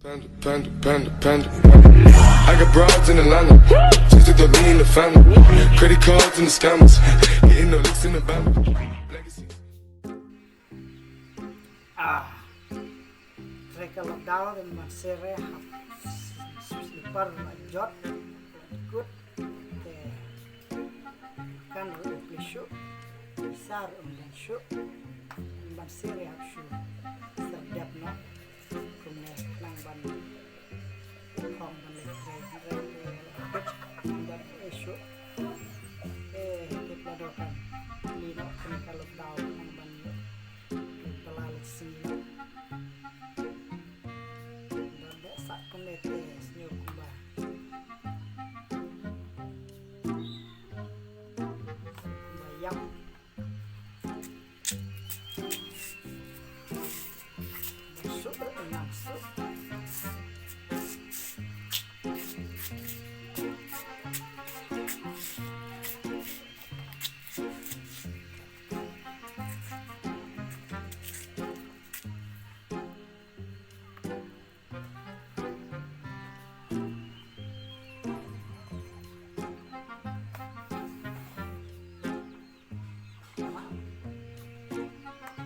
Panda. I got broads in Atlanta, just to throw me in the family. Credit cards and the scammers, getting no licks in the band. Mereka lockdown dan masih rehat, slipper jod, good, kan rupi show, besar show, masih rehat show, sedap no, kemudian nang ban, hong ban dan show, kita doakan, ini mereka lockdown nang ban, pelalik sini.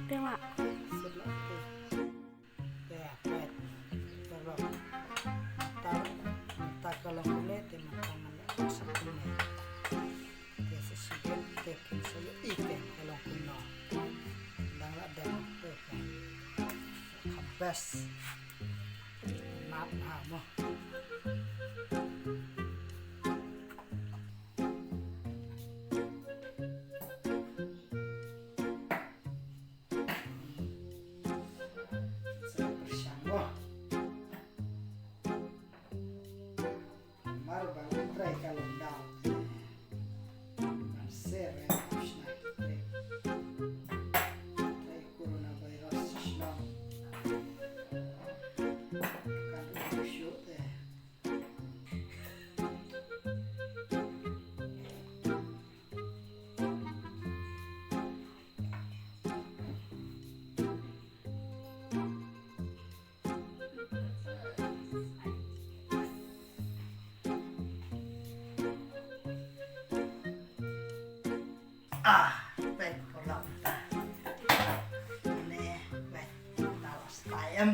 Tengok. Kalau kulit makanan sempurna. Sesuatu tekin saya ikan kalau kuno. Dan ada tekan. Habis. Nap hamo. Baik kalau ini baik talas tayam,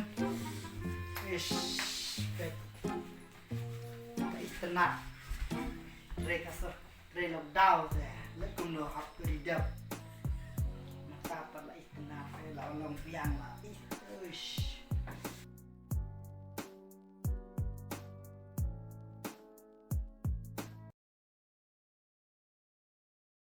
baik tenang, mereka lockdown deh, lekum lo hap keridap, maka pada tenang, kalau long piang lah,